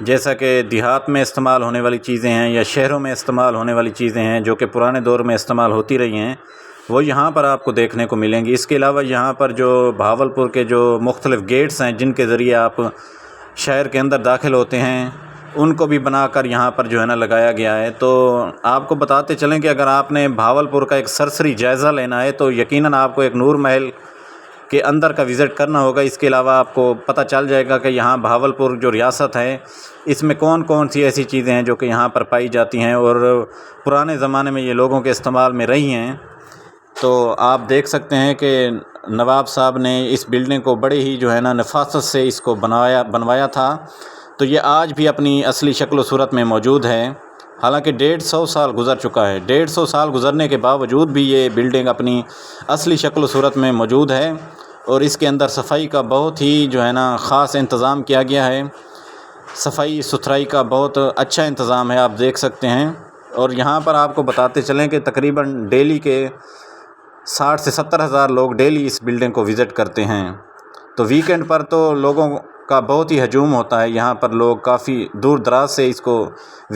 جیسا کہ دیہات میں استعمال ہونے والی چیزیں ہیں یا شہروں میں استعمال ہونے والی چیزیں ہیں جو کہ پرانے دور میں استعمال ہوتی رہی ہیں، وہ یہاں پر آپ کو دیکھنے کو ملیں گی۔ اس کے علاوہ یہاں پر جو بہاولپور کے جو مختلف گیٹس ہیں جن کے ذریعے آپ شہر کے اندر داخل ہوتے ہیں، ان کو بھی بنا کر یہاں پر جو ہے نا لگایا گیا ہے۔ تو آپ کو بتاتے چلیں کہ اگر آپ نے بہاولپور کا ایک سرسری جائزہ لینا ہے تو یقیناً آپ کو ایک نور محل کے اندر کا وزٹ کرنا ہوگا۔ اس کے علاوہ آپ کو پتہ چل جائے گا کہ یہاں بہاولپور جو ریاست ہے اس میں کون کون سی ایسی چیزیں ہیں جو کہ یہاں پر پائی جاتی ہیں اور پرانے زمانے میں یہ لوگوں کے استعمال میں رہی ہیں۔ تو آپ دیکھ سکتے ہیں کہ نواب صاحب نے اس بلڈنگ کو بڑے ہی جو ہے نا نفاست سے اس کو بنوایا تھا، تو یہ آج بھی اپنی اصلی شکل و صورت میں موجود ہے۔ حالانکہ 150 سال گزر چکا ہے، 150 سال گزرنے کے باوجود بھی یہ بلڈنگ اپنی اصلی شکل و صورت میں موجود ہے، اور اس کے اندر صفائی کا بہت ہی جو ہے نا خاص انتظام کیا گیا ہے۔ صفائی ستھرائی کا بہت اچھا انتظام ہے، آپ دیکھ سکتے ہیں۔ اور یہاں پر آپ کو بتاتے چلیں کہ تقریباً ڈیلی کے 60 سے 70 ہزار لوگ ڈیلی اس بلڈنگ کو وزٹ کرتے ہیں۔ تو ویکنڈ پر تو لوگوں کا بہت ہی ہجوم ہوتا ہے، یہاں پر لوگ کافی دور دراز سے اس کو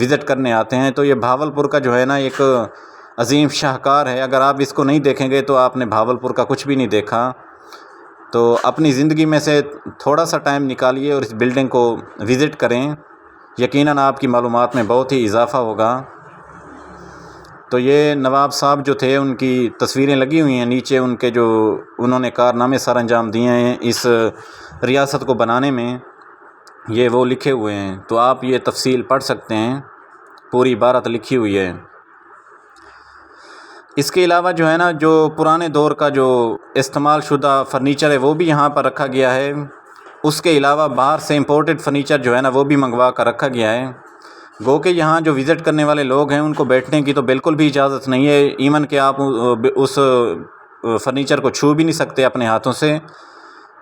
وزٹ کرنے آتے ہیں۔ تو یہ بہاولپور کا جو ہے نا ایک عظیم شاہکار ہے، اگر آپ اس کو نہیں دیکھیں گے تو آپ نے بہاولپور کا کچھ بھی نہیں دیکھا۔ تو اپنی زندگی میں سے تھوڑا سا ٹائم نکالیے اور اس بلڈنگ کو وزٹ کریں، یقیناً آپ کی معلومات میں بہت ہی اضافہ ہوگا۔ تو یہ نواب صاحب جو تھے ان کی تصویریں لگی ہوئی ہیں نیچے، ان کے جو انہوں نے کارنامے سر انجام دیے ہیں اس ریاست کو بنانے میں، یہ وہ لکھے ہوئے ہیں۔ تو آپ یہ تفصیل پڑھ سکتے ہیں، پوری عبارت لکھی ہوئی ہے۔ اس کے علاوہ جو ہے نا جو پرانے دور کا جو استعمال شدہ فرنیچر ہے وہ بھی یہاں پر رکھا گیا ہے۔ اس کے علاوہ باہر سے امپورٹڈ فرنیچر جو ہے نا وہ بھی منگوا کر رکھا گیا ہے۔ گو کہ یہاں جو وزٹ کرنے والے لوگ ہیں ان کو بیٹھنے کی تو بالکل بھی اجازت نہیں ہے، ایون کہ آپ اس فرنیچر کو چھو بھی نہیں سکتے اپنے ہاتھوں سے۔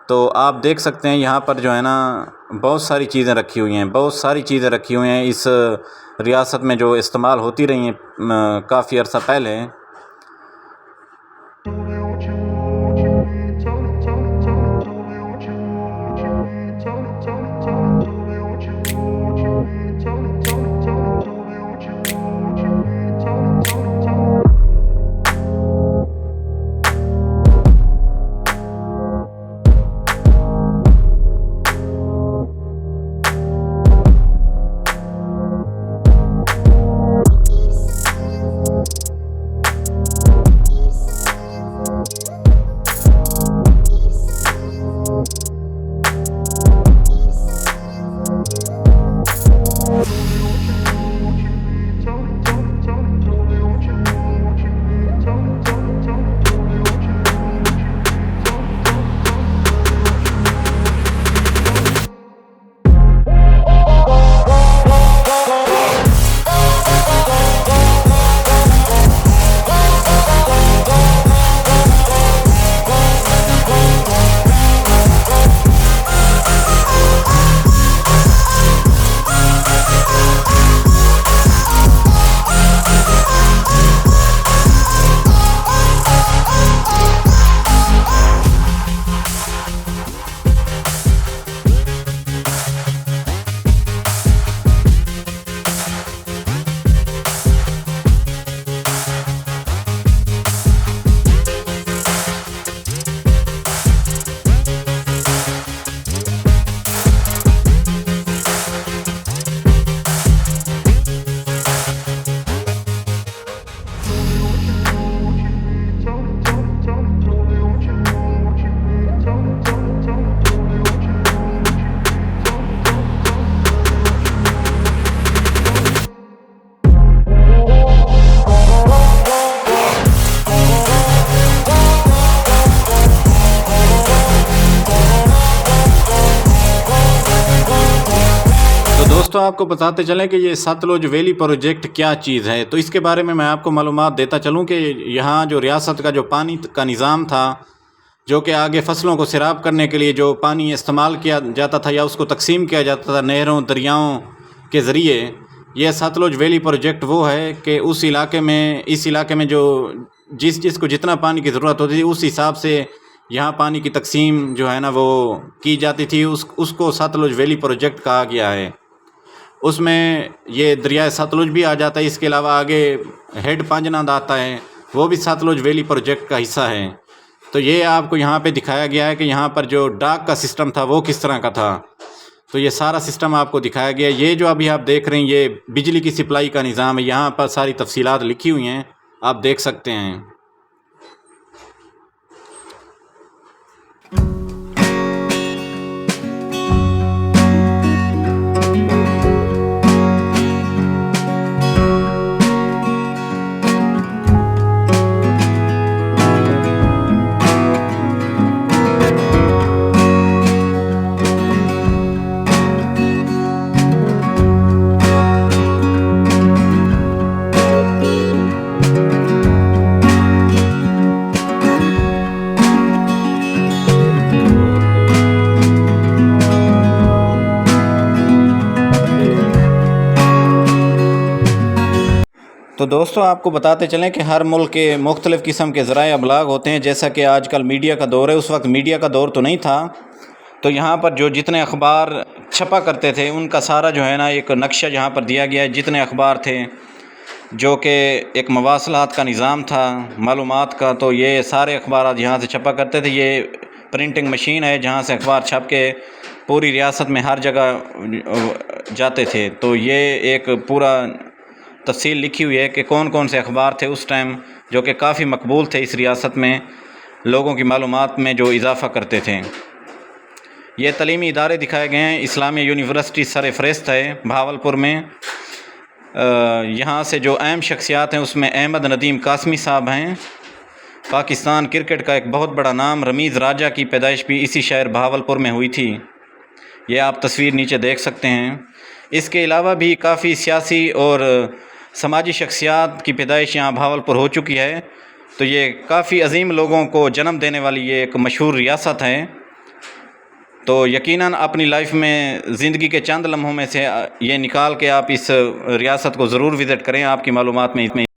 تو آپ دیکھ سکتے ہیں یہاں پر جو ہے نا بہت ساری چیزیں رکھی ہوئی ہیں، بہت ساری چیزیں رکھی ہوئی ہیں اس ریاست میں جو استعمال ہوتی رہی ہیں کافی عرصہ پہلے۔ دوستوں آپ کو بتاتے چلیں کہ یہ ستلج ویلی پروجیکٹ کیا چیز ہے، تو اس کے بارے میں آپ کو معلومات دیتا چلوں کہ یہاں جو ریاست کا جو پانی کا نظام تھا، جو کہ آگے فصلوں کو سیراب کرنے کے لیے جو پانی استعمال کیا جاتا تھا یا اس کو تقسیم کیا جاتا تھا نہروں دریاؤں کے ذریعے، یہ ستلج ویلی پروجیکٹ وہ ہے کہ اس علاقے میں جو جس کو جتنا پانی کی ضرورت ہوتی تھی اس حساب سے یہاں پانی کی تقسیم جو ہے نا وہ کی جاتی تھی، اس کو ستلج ویلی پروجیکٹ کہا گیا ہے۔ اس میں یہ دریائے ستلج بھی آ جاتا ہے. اس کے علاوہ آگے ہیڈ پنجناد آتا ہے، وہ بھی ستلج ویلی پروجیکٹ کا حصہ ہے. تو یہ آپ کو یہاں پہ دکھایا گیا ہے کہ یہاں پر جو ڈاک کا سسٹم تھا وہ کس طرح کا تھا. تو یہ سارا سسٹم آپ کو دکھایا گیا ہے. یہ جو ابھی آپ دیکھ رہے ہیں یہ بجلی کی سپلائی کا نظام ہے. یہاں پر ساری تفصیلات لکھی ہوئی ہیں، آپ دیکھ سکتے ہیں. تو دوستو آپ کو بتاتے چلیں کہ ہر ملک کے مختلف قسم کے ذرائع ابلاغ ہوتے ہیں. جیسا کہ آج کل میڈیا کا دور ہے، اس وقت میڈیا کا دور تو نہیں تھا. تو یہاں پر جو جتنے اخبار چھپا کرتے تھے ان کا سارا جو ہے نا ایک نقشہ یہاں پر دیا گیا ہے. جتنے اخبار تھے جو کہ ایک مواصلات کا نظام تھا، معلومات کا، تو یہ سارے اخبارات یہاں سے چھپا کرتے تھے. یہ پرنٹنگ مشین ہے جہاں سے اخبار چھپ کے پوری ریاست میں ہر جگہ جاتے تھے. تو یہ ایک پورا تفصیل لکھی ہوئی ہے کہ کون کون سے اخبار تھے اس ٹائم جو کہ کافی مقبول تھے اس ریاست میں، لوگوں کی معلومات میں جو اضافہ کرتے تھے. یہ تعلیمی ادارے دکھائے گئے ہیں. اسلامیہ یونیورسٹی سر فہرست ہے بہاولپور میں. یہاں سے جو اہم شخصیات ہیں اس میں احمد ندیم قاسمی صاحب ہیں. پاکستان کرکٹ کا ایک بہت بڑا نام رمیز راجہ کی پیدائش بھی اسی شہر بہاولپور میں ہوئی تھی. یہ آپ تصویر نیچے دیکھ سکتے ہیں. اس کے علاوہ بھی کافی سیاسی اور سماجی شخصیات کی پیدائش یہاں بہاولپور ہو چکی ہے. تو یہ کافی عظیم لوگوں کو جنم دینے والی یہ ایک مشہور ریاست ہے. تو یقیناً اپنی لائف میں زندگی کے چند لمحوں میں سے یہ نکال کے آپ اس ریاست کو ضرور وزٹ کریں. آپ کی معلومات میں